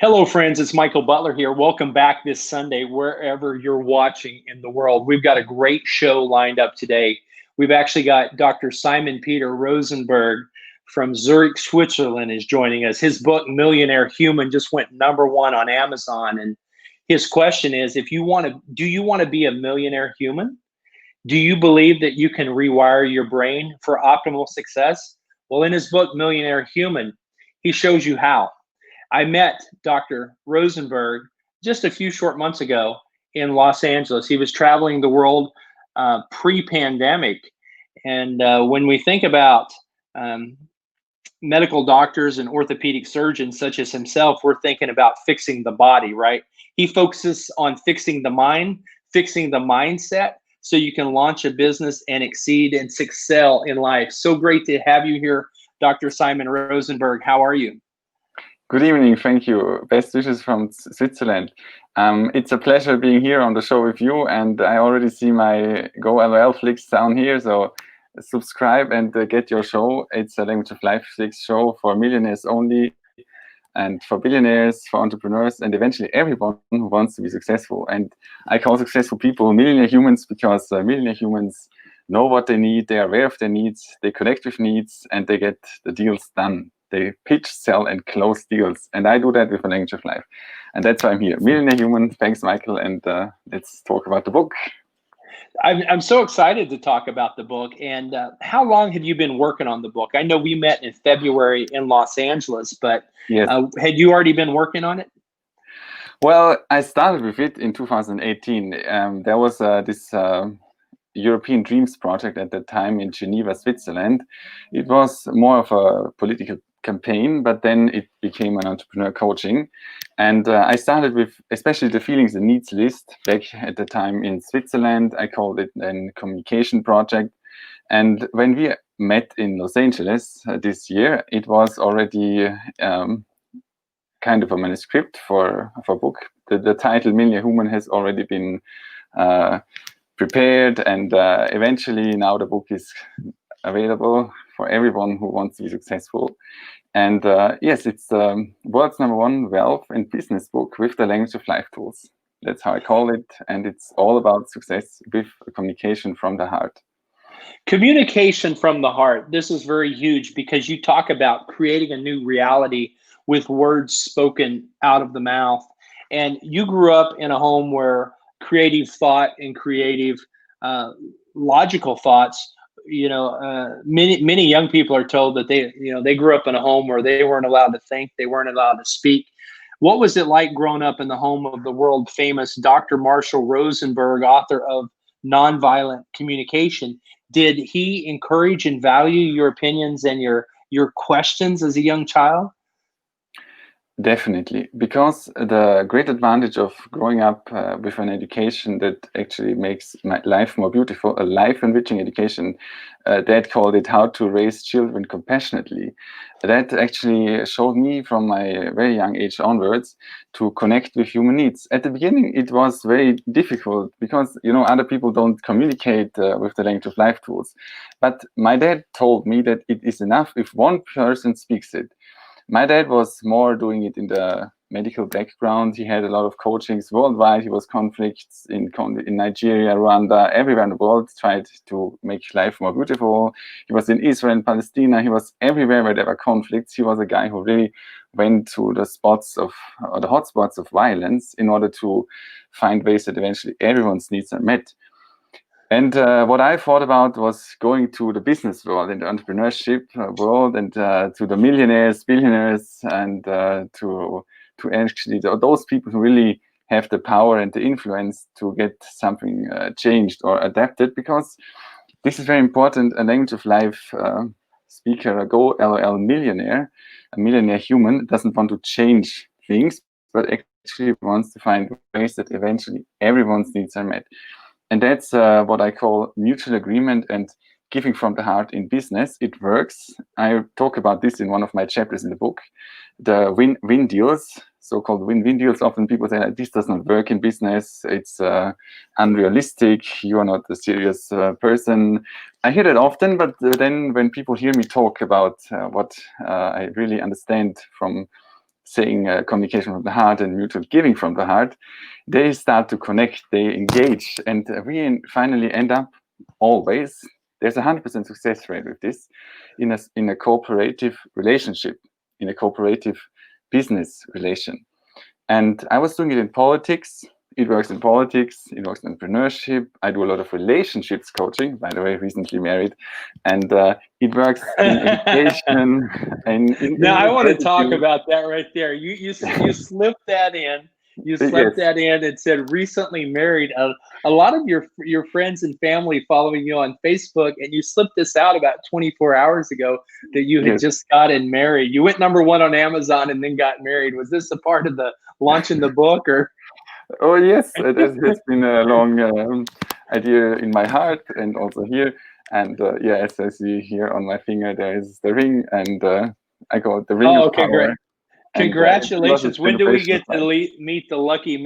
Hello, friends. It's Michael Butler here. Welcome back this Sunday, wherever you're watching in the world. We've got a great show lined up today. We've actually got Dr. Simon Peter Rosenberg from Zurich, Switzerland, is joining us. His book, Millionaire Human, just went #1 on Amazon. And his question is, do you want to be a millionaire human? Do you believe that you can rewire your brain for optimal success? Well, in his book, Millionaire Human, he shows you how. I met Dr. Rosenberg just a few short months ago in Los Angeles. He was traveling the world pre-pandemic. And when we think about um, medical doctors and orthopedic surgeons such as himself, we're thinking about fixing the body, right? He focuses on fixing the mind, fixing the mindset, so you can launch a business and exceed and excel in life. So great to have you here, Dr. Simon Rosenberg. How are you? Good evening, thank you. Best wishes from Switzerland. It's a pleasure being here on the show with you, and I already see my Go LOL flicks down here, so subscribe and get your show. It's a Language of Life flicks show for millionaires only, and for billionaires, for entrepreneurs, and eventually everyone who wants to be successful. And I call successful people millionaire humans because millionaire humans know what they need, they are aware of their needs, they connect with needs, and they get the deals done. They pitch, sell, and close deals. And I do that with a Language of Life. And that's why I'm here. Millionaire Human. Thanks, Michael. And let's talk about the book. I'm so excited to talk about the book. And how long have you been working on the book? I know we met in February in Los Angeles, but yes. Had you already been working on it? Well, I started with it in 2018. There was this European Dreams project at the time in Geneva, Switzerland. It was more of a political campaign, but then it became an entrepreneur coaching. And I started with especially the feelings and needs list back at the time in Switzerland. I called it a communication project. And when we met in Los Angeles this year, it was already kind of a manuscript for a book. The title Millionaire Human has already been prepared, and eventually now the book is available for everyone who wants to be successful. And yes, it's the world's #1 wealth and business book with the Language of Life tools. That's how I call it. And it's all about success with communication from the heart. Communication from the heart. This is very huge because you talk about creating a new reality with words spoken out of the mouth. And you grew up in a home where creative thought and creative logical thoughts, many young people are told that they grew up in a home where they weren't allowed to think, they weren't allowed to speak. What was it like growing up in the home of the world famous Dr. Marshall Rosenberg, author of Nonviolent Communication? Did he encourage and value your opinions and your questions as a young child? Definitely, because the great advantage of growing up with an education that actually makes my life more beautiful, a life-enriching education, Dad called it How to Raise Children Compassionately. That actually showed me from my very young age onwards to connect with human needs. At the beginning, it was very difficult because, other people don't communicate with the Language of Life tools. But my dad told me that it is enough if one person speaks it. My dad was more doing it in the medical background. He had a lot of coachings worldwide. He was conflicts in Nigeria, Rwanda, everywhere in the world, tried to make life more beautiful. He was in Israel and Palestine. He was everywhere where there were conflicts. He was a guy who really went to the hotspots of violence in order to find ways that eventually everyone's needs are met. And what I thought about was going to the business world and the entrepreneurship world and to the millionaires, billionaires, and to actually those people who really have the power and the influence to get something changed or adapted, because this is very important. A Language of Life speaker, a Go LOL millionaire, a millionaire human, doesn't want to change things, but actually wants to find ways that eventually everyone's needs are met. And that's what I call mutual agreement and giving from the heart in business. It works. I talk about this in one of my chapters in the book, the win-win deals, so-called win-win deals. Often people say, this does not work in business. It's unrealistic. You are not a serious person. I hear that often, but then when people hear me talk about what I really understand from saying communication from the heart and mutual giving from the heart, they start to connect, they engage, and we finally end up always, there's a 100% success rate with this, in a cooperative relationship, in a cooperative business relation. And I was doing it in politics. It works in politics, it works in entrepreneurship. I do a lot of relationships coaching, by the way, recently married. And it works in education. And Now, I want to talk gratitude. about that right there. You slipped that in. You Yes, slipped that in and said recently married. A lot of your friends and family following you on Facebook, and you slipped this out about 24 hours ago that you had yes. just gotten married. You went #1 on Amazon and then got married. Was this a part of the launching the book, or? Oh, yes, it has been a long idea in my heart and also here. And yeah, as I see here on my finger, there is the ring, and I got the ring Oh, of okay, great. power. And it was a Congratulations. When do we celebration of get to life. meet the lucky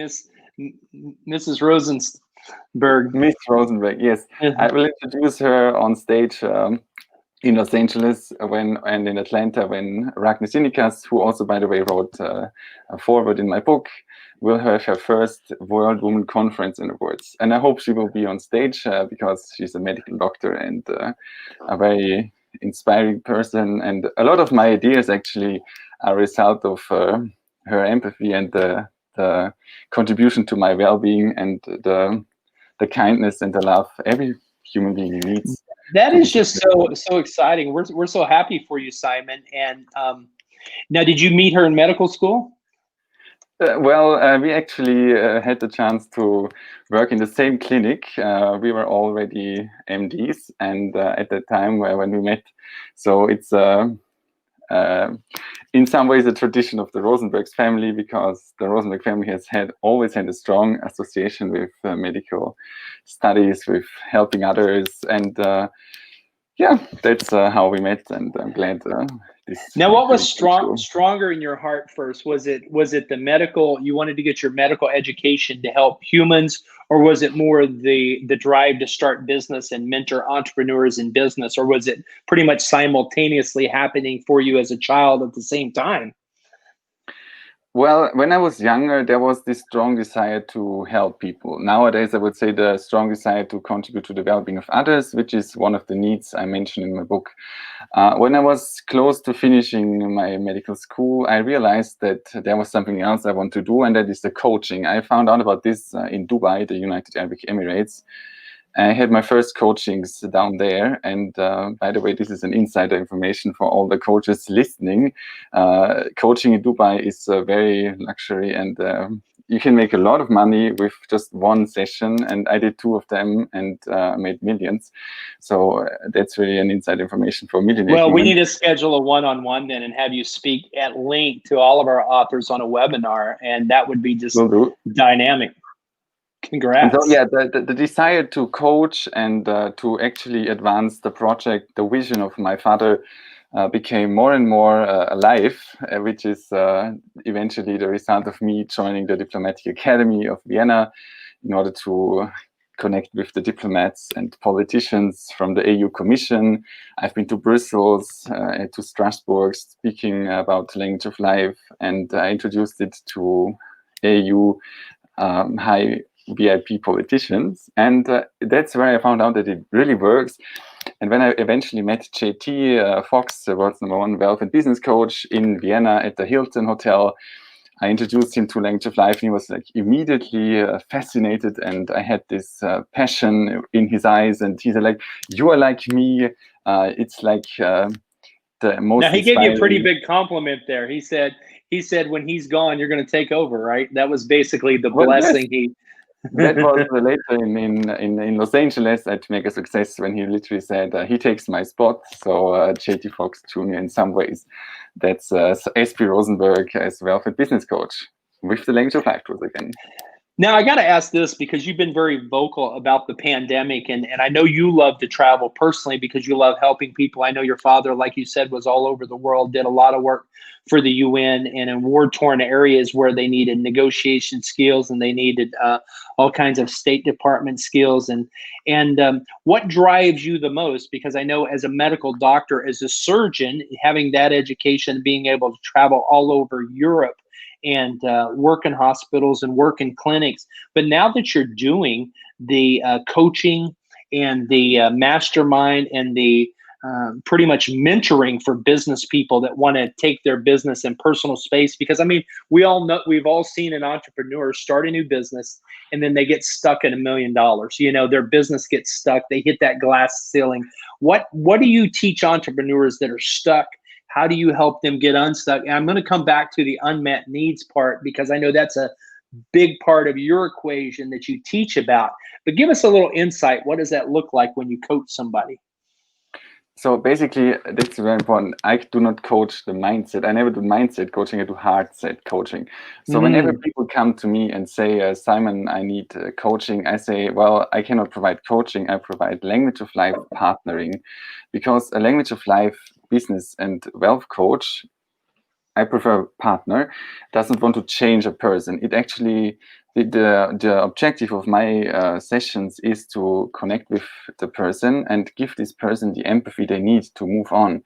Mrs. Rosenberg? Miss Rosenberg, yes. I will introduce her on stage in Los Angeles and in Atlanta when Ragnar Sinikas, who also, by the way, wrote a foreword in my book, will have her first World Women Conference and Awards. And I hope she will be on stage because she's a medical doctor and a very inspiring person. And a lot of my ideas actually are a result of her empathy and the contribution to my well-being and the kindness and the love every human being needs. That To be is just successful. so exciting. We're so happy for you, Simon. And now, did you meet her in medical school? Well, we actually had the chance to work in the same clinic. We were already MDs, and at that time when we met, so it's in some ways a tradition of the Rosenberg's family, because the Rosenberg family has always had a strong association with medical studies, with helping others, and yeah, that's how we met, and I'm glad this Now, what was actually came true. stronger in your heart first? Was it the medical? You wanted to get your medical education to help humans, or was it more the drive to start business and mentor entrepreneurs in business, or was it pretty much simultaneously happening for you as a child at the same time? Well, when I was younger, there was this strong desire to help people. Nowadays, I would say the strong desire to contribute to the well-being of others, which is one of the needs I mentioned in my book. When I was close to finishing my medical school, I realized that there was something else I want to do, and that is the coaching. I found out about this in Dubai, the United Arab Emirates. I had my first coachings down there, and by the way, this is an insider information for all the coaches listening. Coaching in Dubai is a very luxury, and you can make a lot of money with just one session. And I did 2 of them and made millions. So that's really an inside information for millionaire Well, we humans. need to schedule a one-on-one then and have you speak at length to all of our authors on a webinar, and that would be just Will do. dynamic. And so, Congrats. yeah, the desire to coach and to actually advance the project, the vision of my father became more and more alive, which is eventually the result of me joining the Diplomatic Academy of Vienna in order to connect with the diplomats and politicians from the AU Commission. I've been to Brussels, to Strasbourg, speaking about the language of life, and I introduced it to AU high VIP politicians, and that's where I found out that it really works. And when I eventually met JT Fox, the world's #1 wealth and business coach in Vienna at the Hilton Hotel, I introduced him to language of life, and he was like immediately fascinated. And I had this passion in his eyes, and he said, like, "You are like me." It's like the most. Now, he gave you a pretty inspiring. big compliment there. He said when he's gone, you're going to take over, right? That was basically the Well, yes, blessing he. that was later in Los Angeles at Mega Success, when he literally said he takes my spot. So JT Fox Jr. in some ways, that's SP Rosenberg as wealth and business coach with the language of life tools again. Now I got to ask this because you've been very vocal about the pandemic, and I know you love to travel personally because you love helping people. I know your father, like you said, was all over the world, did a lot of work for the UN and in war-torn areas where they needed negotiation skills and they needed all kinds of State Department skills. And what drives you the most? Because I know as a medical doctor, as a surgeon, having that education, being able to travel all over Europe and work in hospitals and work in clinics. But now that you're doing the coaching and the mastermind and the pretty much mentoring for business people that want to take their business and personal space, because I mean, we all know, we've all seen an entrepreneur start a new business and then they get stuck at $1 million. You know, their business gets stuck, they hit that glass ceiling. What do you teach entrepreneurs that are stuck? How do you help them get unstuck? And I'm going to come back to the unmet needs part because I know that's a big part of your equation that you teach about. But give us a little insight. What does that look like when you coach somebody? So basically, that's very important. I do not coach the mindset. I never do mindset coaching. I do heart set coaching. So whenever Mm, people come to me and say, Simon, I need coaching, I say, well, I cannot provide coaching. I provide language of life partnering, because a language of life business and wealth coach, I prefer partner, doesn't want to change a person. It actually, the objective of my sessions is to connect with the person and give this person the empathy they need to move on.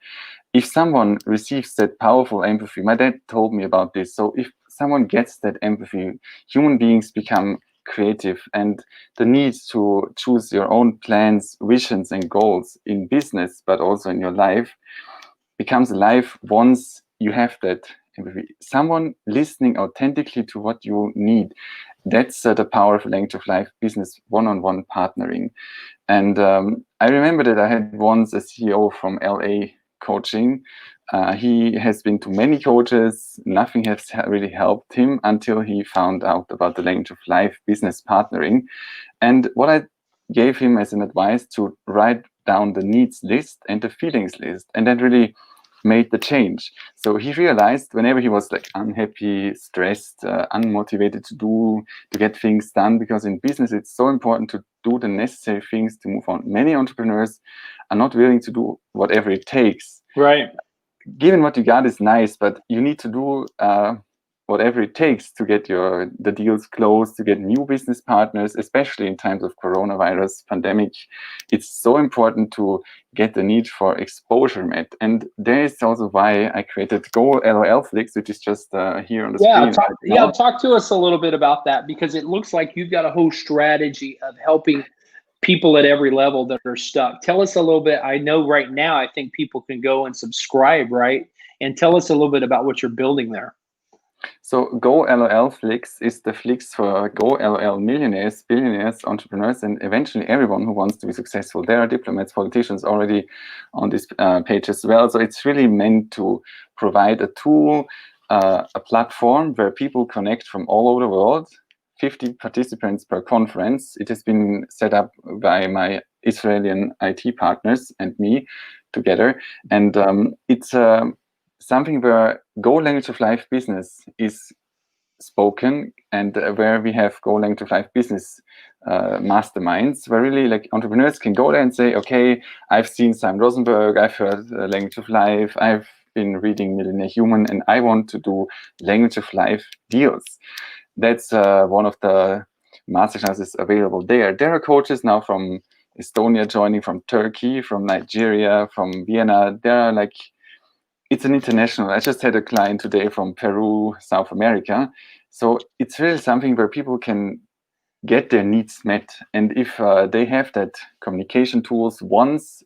If someone receives that powerful empathy, my dad told me about this. So if someone gets that empathy, human beings become creative, and the need to choose your own plans, visions, and goals in business, but also in your life, becomes alive once you have that empathy. Someone listening authentically to what you need. That's the power of language of life business, one-on-one partnering. And I remember that I had once a CEO from LA coaching. He has been to many coaches. Nothing has really helped him until he found out about the language of life business partnering. And what I gave him as an advice to write down the needs list and the feelings list, and that really made the change. So he realized whenever he was like unhappy, stressed, unmotivated to get things done, because in business it's so important to do the necessary things to move on. Many entrepreneurs are not willing to do whatever it takes. right. Given what you got is nice, but you need to do whatever it takes to get the deals closed, to get new business partners, especially in times of coronavirus pandemic. It's so important to get the need for exposure met. And there is also why I created Go LOL Flix, which is just here on the screen right now. Talk to us a little bit about that because it looks like you've got a whole strategy of helping people at every level that are stuck. Tell us a little bit. I know right now, I think people can go and subscribe, right? And tell us a little bit about what you're building there. So Go LOL Flix is the Flix for Go LOL millionaires, billionaires, entrepreneurs, and eventually everyone who wants to be successful. There are diplomats, politicians already on this page as well. So it's really meant to provide a tool, a platform where people connect from all over the world. 50 participants per conference. It has been set up by my Israeli IT partners and me together. And it's something where Go language of life business is spoken, and where we have Go language of life business masterminds, where really like entrepreneurs can go there and say, okay, I've seen Simon Rosenberg, I've heard language of life, I've been reading Millionaire Human, and I want to do language of life deals. That's one of the masterclasses available there. There are coaches now from Estonia joining, from Turkey, from Nigeria, from Vienna. There are like, it's an international. I just had a client today from Peru, South America. So it's really something where people can get their needs met. And if they have that communication tools, once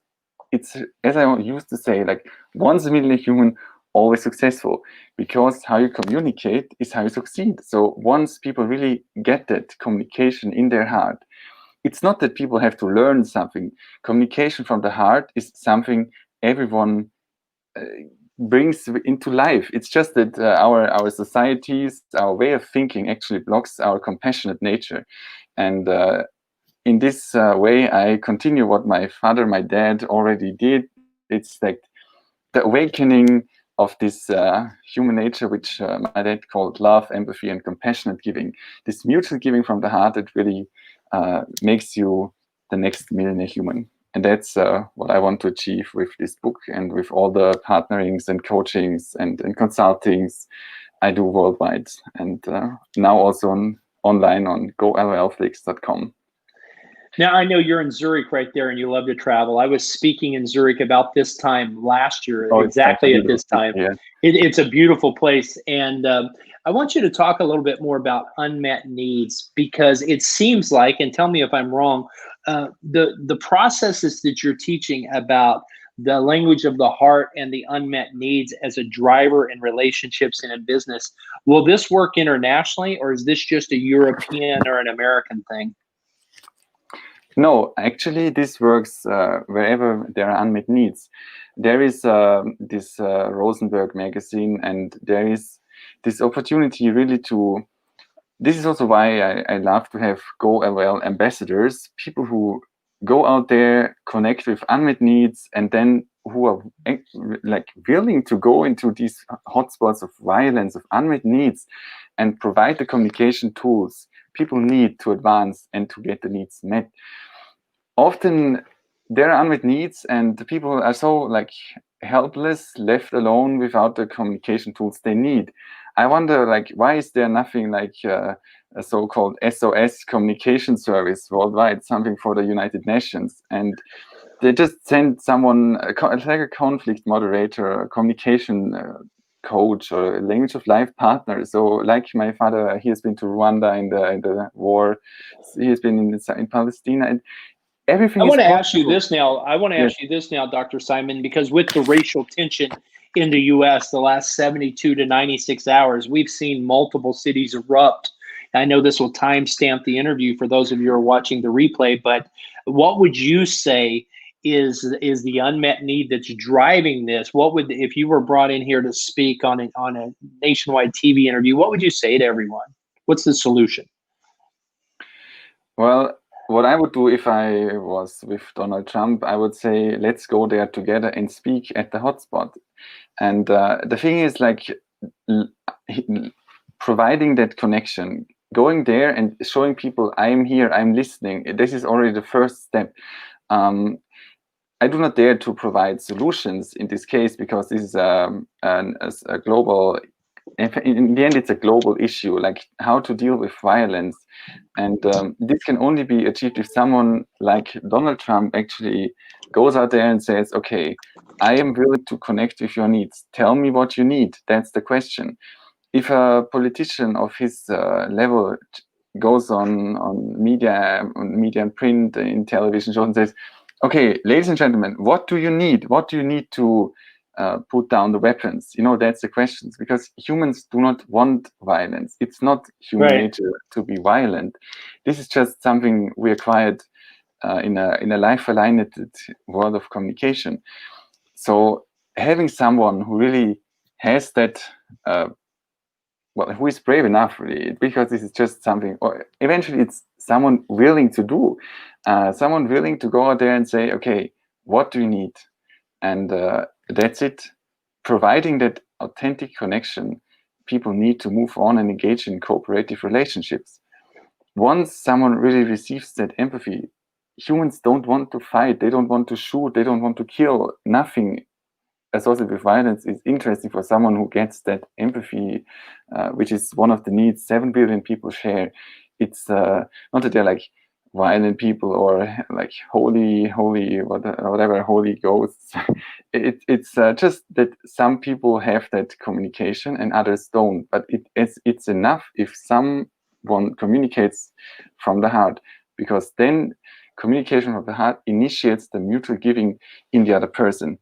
it's, as I used to say, like once a million human, always successful, because how you communicate is how you succeed. So once people really get that communication in their heart, it's not that people have to learn something. Communication from the heart is something everyone brings into life. It's just that our societies, our way of thinking actually blocks our compassionate nature. And in this way, I continue what my father, my dad already did. It's like the awakening of this human nature, which my dad called love, empathy, and compassionate giving. This mutual giving from the heart that really makes you the next millionaire human. And that's what I want to achieve with this book and with all the partnerings and coachings and consultings I do worldwide. And now also online on golflix.com. Now, I know you're in Zurich right there and you love to travel. I was speaking in Zurich about this time last year, exactly at this time. Yeah. It's a beautiful place. And I want you to talk a little bit more about unmet needs, because it seems like, and tell me if I'm wrong, the processes that you're teaching about the language of the heart and the unmet needs as a driver in relationships and in business, will this work internationally, or is this just a European or an American thing? No, actually, this works wherever there are unmet needs. There is this Rosenberg magazine, and there is this opportunity really to. This is also why I love to have Go LOL ambassadors, people who go out there, connect with unmet needs, and then who are like willing to go into these hotspots of violence, of unmet needs, and provide the communication tools people need to advance and to get the needs met. Often there are unmet needs, and the people are so like helpless, left alone without the communication tools they need. I wonder, like, why is there nothing like a so-called SOS communication service worldwide, something for the United Nations? And they just send someone, like a conflict moderator, a communication coach, or a language of life partner. So, like my father, he has been to Rwanda in the war. He has been in Palestine, and everything I want to possible. ask you this now. I want to Yes. ask you this now, Dr. Simon, because with the racial tension in the U.S. the last 72 to 96 hours, we've seen multiple cities erupt. I know this will timestamp the interview for those of you who are watching the replay, but what would you say is the unmet need that's driving this? What would, if you were brought in here to speak on a nationwide TV interview, what would you say to everyone? What's the solution? Well, what I would do if I was with Donald Trump, I would say, let's go there together and speak at the hotspot. And the thing is, like, providing that connection, going there and showing people, I'm here, I'm listening. This is already the first step. I do not dare to provide solutions in this case, because this is a global, in the end, it's a global issue, like how to deal with violence. And this can only be achieved if someone like Donald Trump actually goes out there and says, okay, I am willing to connect with your needs. Tell me what you need. That's the question. If a politician of his level goes on media and print, in television shows, and says, okay, ladies and gentlemen, what do you need? What do you need to put down the weapons? You know, that's the questions, because humans do not want violence. It's not human nature to be violent. This is just something we acquired in a life-aligned world of communication. So having someone who really has that, who is brave enough, really, because this is just something, or eventually it's someone willing to do, someone willing to go out there and say, okay, what do you need? And that's it. Providing that authentic connection, people need to move on and engage in cooperative relationships. Once someone really receives that empathy, humans don't want to fight, they don't want to shoot, they don't want to kill. Nothing associated with violence is interesting for someone who gets that empathy, which is one of the needs 7 billion people share. It's not that they're like violent people or like holy whatever holy ghosts. It's just that some people have that communication and others don't. But it's enough if someone communicates from the heart, because then communication from the heart initiates the mutual giving in the other person.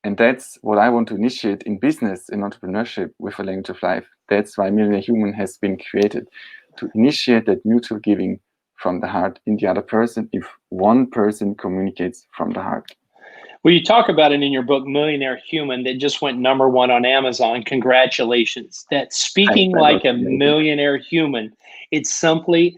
And that's what I want to initiate in business, in entrepreneurship, with a language of life. That's why Millionaire Human has been created, to initiate that mutual giving from the heart in the other person, if one person communicates from the heart. Well, you talk about it in your book, Millionaire Human, that just went #1 on Amazon. Congratulations. That speaking like a millionaire human, it's something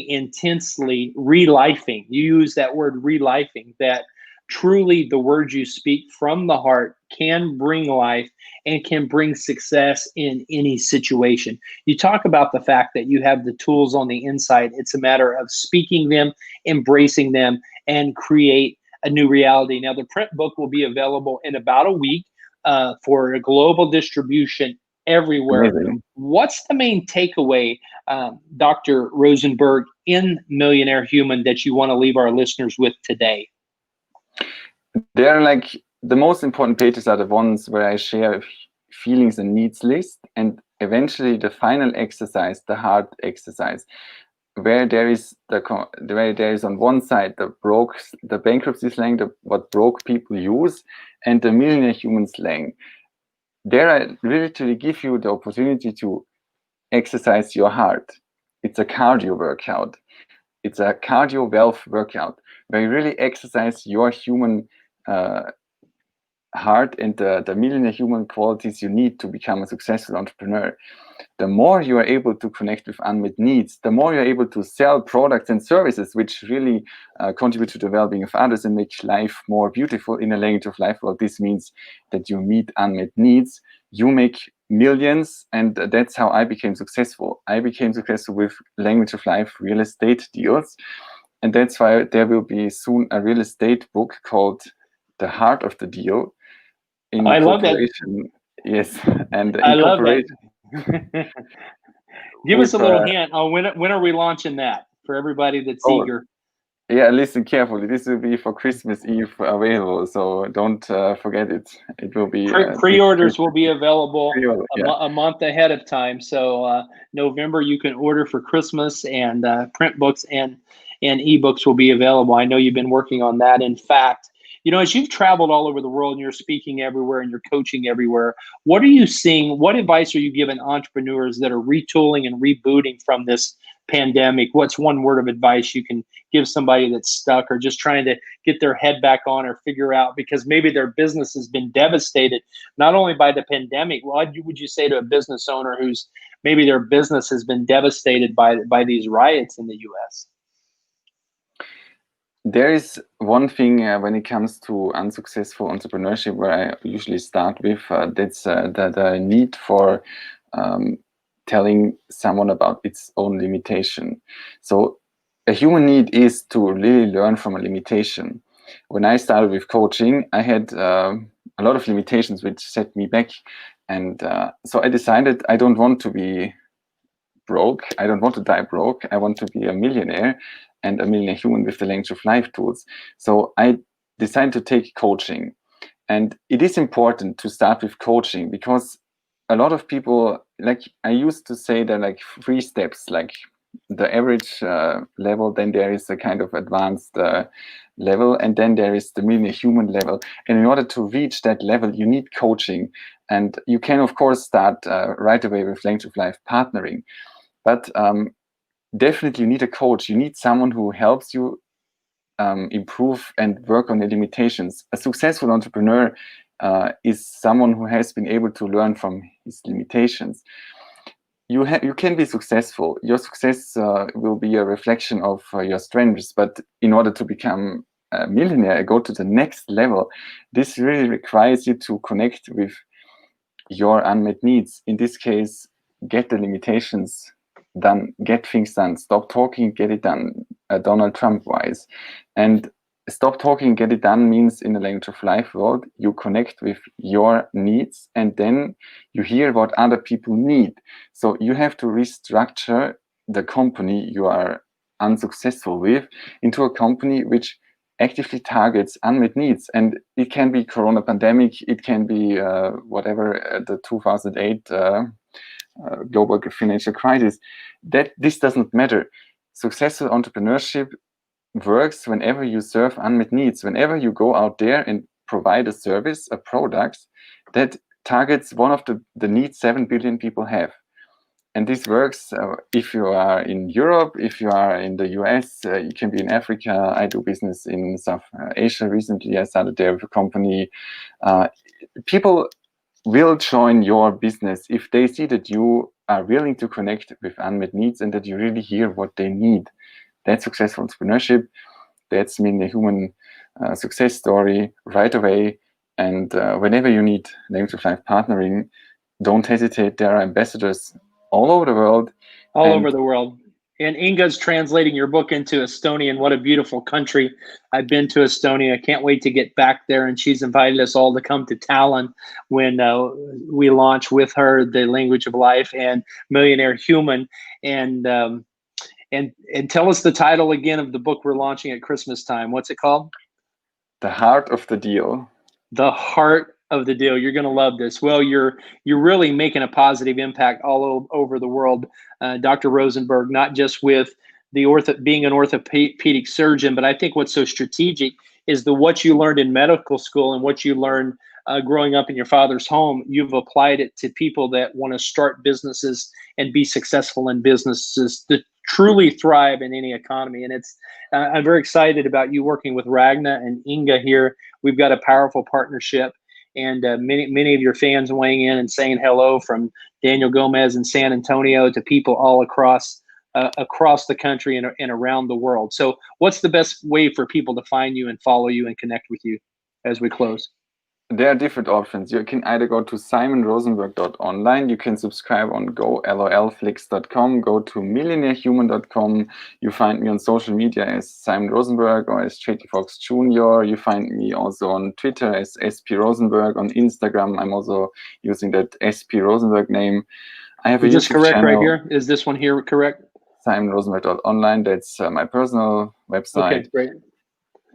intensely relifing. You use that word relifing, that truly the words you speak from the heart can bring life and can bring success in any situation. You talk about the fact that you have the tools on the inside. It's a matter of speaking them, embracing them, and create a new reality. Now, the print book will be available in about a week for a global distribution everywhere. Amazing. What's the main takeaway, Dr. Rosenberg, in Millionaire Human that you want to leave our listeners with today? They're like the most important pages are the ones where I share feelings and needs list, and eventually the final exercise, the hard exercise, where there is on one side the bankruptcy slang, what broke people use, and the millionaire human slang. There I literally give you the opportunity to exercise your heart. It's a cardio workout. It's a cardio wealth workout where you really exercise your human heart and the millionaire human qualities you need to become a successful entrepreneur. The more you are able to connect with unmet needs, the more you're able to sell products and services which really contribute to the well-being of others and make life more beautiful in a language of life. Well, this means that you meet unmet needs, you make millions, and that's how I became successful. I became successful with language of life real estate deals, and that's why there will be soon a real estate book called The Heart of the Deal in I love that. cooperation. Yes, and I in love that. cooperation Give us with a little hint on when are we launching that for everybody that's eager? Yeah, listen carefully. This will be for Christmas Eve available, so don't forget it. It will be Pre-orders will be available yeah. a month ahead of time. So November you can order for Christmas, and print books and ebooks will be available. I know you've been working on that. In fact, as you've traveled all over the world and you're speaking everywhere and you're coaching everywhere, what are you seeing? What advice are you giving entrepreneurs that are retooling and rebooting from this pandemic? What's one word of advice you can give somebody that's stuck or just trying to get their head back on or figure out, because maybe their business has been devastated not only by the pandemic? What would you say to a business owner who's maybe their business has been devastated by these riots in the US? There is one thing when it comes to unsuccessful entrepreneurship where I usually start with, that's the need for telling someone about its own limitation. So a human need is to really learn from a limitation. When I started with coaching, I had a lot of limitations which set me back. And so I decided I don't want to be broke. I don't want to die broke. I want to be a millionaire and a millionaire human with the language of life tools. So I decided to take coaching. And it is important to start with coaching because a lot of people, like I used to say, there are like 3 steps, like the average level, then there is a kind of advanced level, and then there is the millionaire human level. And in order to reach that level, you need coaching. And you can, of course, start right away with language of life partnering. But definitely you need a coach. You need someone who helps you improve and work on the limitations. A successful entrepreneur is someone who has been able to learn from his limitations. You can be successful. Your success will be a reflection of your strengths, but in order to become a millionaire, go to the next level, this really requires you to connect with your unmet needs. In this case, get the limitations done, get things done, stop talking, get it done, Donald Trump wise. And stop talking, get it done means in the language of life world, you connect with your needs and then you hear what other people need. So you have to restructure the company you are unsuccessful with into a company which actively targets unmet needs. And it can be Corona pandemic, it can be whatever, the 2008 global financial crisis. That this doesn't matter. Successful entrepreneurship works whenever you serve unmet needs, whenever you go out there and provide a service, a product that targets one of the needs 7 billion people have. And this works if you are in Europe, if you are in the US, you can be in Africa. I do business in South Asia recently. I started there with a company. People will join your business if they see that you are willing to connect with unmet needs and that you really hear what they need. That's successful entrepreneurship. That's mean the human success story right away. And whenever you need Language of Life partnering, don't hesitate. There are ambassadors all over the world. All over the world. And Inga's translating your book into Estonian. What a beautiful country. I've been to Estonia. I can't wait to get back there. And she's invited us all to come to Tallinn when we launch with her the Language of Life and Millionaire Human. And tell us the title again of the book we're launching at Christmas time. What's it called? The Heart of the Deal. The Heart of the Deal. You're going to love this. Well, you're really making a positive impact all over the world, Dr. Rosenberg, not just with being an orthopedic surgeon, but I think what's so strategic is what you learned in medical school and what you learned growing up in your father's home. You've applied it to people that want to start businesses and be successful in businesses to truly thrive in any economy. And I'm very excited about you working with Ragna and Inga here. We've got a powerful partnership. And many of your fans weighing in and saying hello, from Daniel Gomez in San Antonio to people all across the country and around the world. So what's the best way for people to find you and follow you and connect with you as we close? There are different options. You can either go to simonrosenberg.online. You can subscribe on gololflix.com. Go to millionairehuman.com. You find me on social media as Simon Rosenberg or as JT Fox Jr. You find me also on Twitter as SP Rosenberg. On Instagram, I'm also using that SP Rosenberg name. I have a Is this YouTube correct channel. Right here? Is this one here correct? simonrosenberg.online. That's my personal website. Okay, great.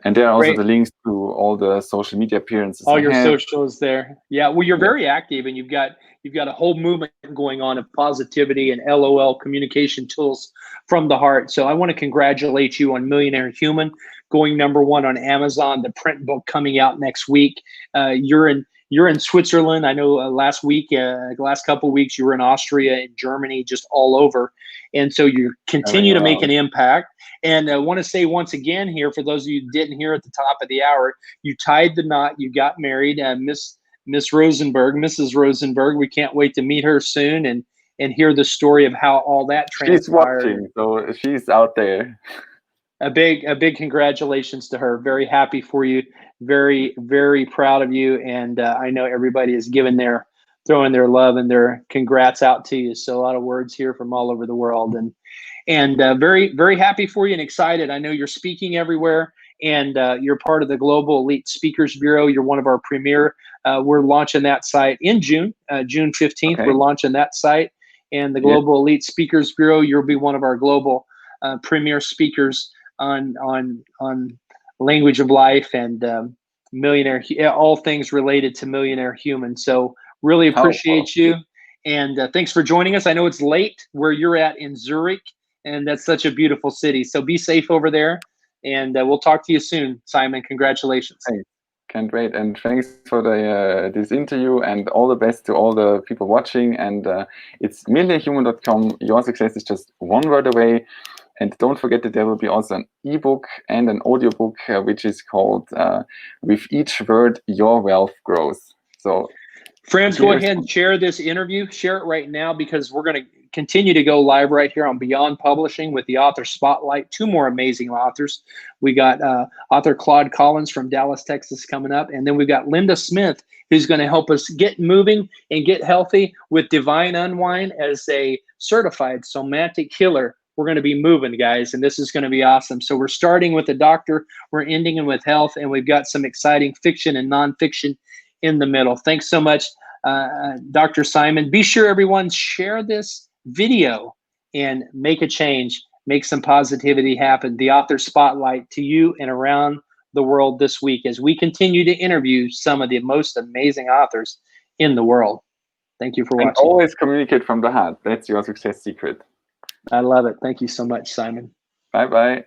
And there are also the links to all the social media appearances. All your socials there. Yeah, well, you're very active, and you've got a whole movement going on of positivity and LOL communication tools from the heart. So I want to congratulate you on Millionaire Human going #1 on Amazon. The print book coming out next week. You're in Switzerland. I know last couple of weeks you were in Austria and Germany, just all over. And so you continue to make an impact. And I want to say once again here, for those of you who didn't hear at the top of the hour, you tied the knot, you got married, Miss Rosenberg, Mrs. Rosenberg. We can't wait to meet her soon and hear the story of how all that transpired. She's watching, so she's out there. A big congratulations to her. Very happy for you. Very, very proud of you. And I know everybody is throwing their love and their congrats out to you. So a lot of words here from all over the world, and very, very happy for you and excited. I know you're speaking everywhere, and you're part of the Global Elite Speakers Bureau. You're one of our premier. We're launching that site in June 15th. Okay. We're launching that site, and the Global Elite Speakers Bureau. You'll be one of our global premier speakers on Language of Life and Millionaire, all things related to Millionaire Human. So really appreciate you, and thanks for joining us. I know it's late where you're at in Zurich, and that's such a beautiful city. So be safe over there, and we'll talk to you soon, Simon. Congratulations. Hey, can't wait, and thanks for this interview, and all the best to all the people watching. And it's millionairehuman.com. Your success is just one word away. And don't forget that there will be also an ebook and an audiobook, which is called With Each Word, Your Wealth Grows. So, friends, go ahead and share this interview. Share it right now, because we're going to continue to go live right here on Beyond Publishing with the Author Spotlight. 2 more amazing authors. We got author Claude Collins from Dallas, Texas coming up. And then we've got Linda Smith, who's going to help us get moving and get healthy with Divine Unwind as a certified somatic healer. We're going to be moving, guys, and this is going to be awesome. So we're starting with the doctor, we're ending with health, and we've got some exciting fiction and nonfiction in the middle. Thanks so much, Dr. Simon. Be sure, everyone, share this video and make a change, make some positivity happen. The Author Spotlight to you and around the world this week as we continue to interview some of the most amazing authors in the world. Thank you for watching. And always communicate from the heart. That's your success secret. I love it. Thank you so much, Simon. Bye-bye.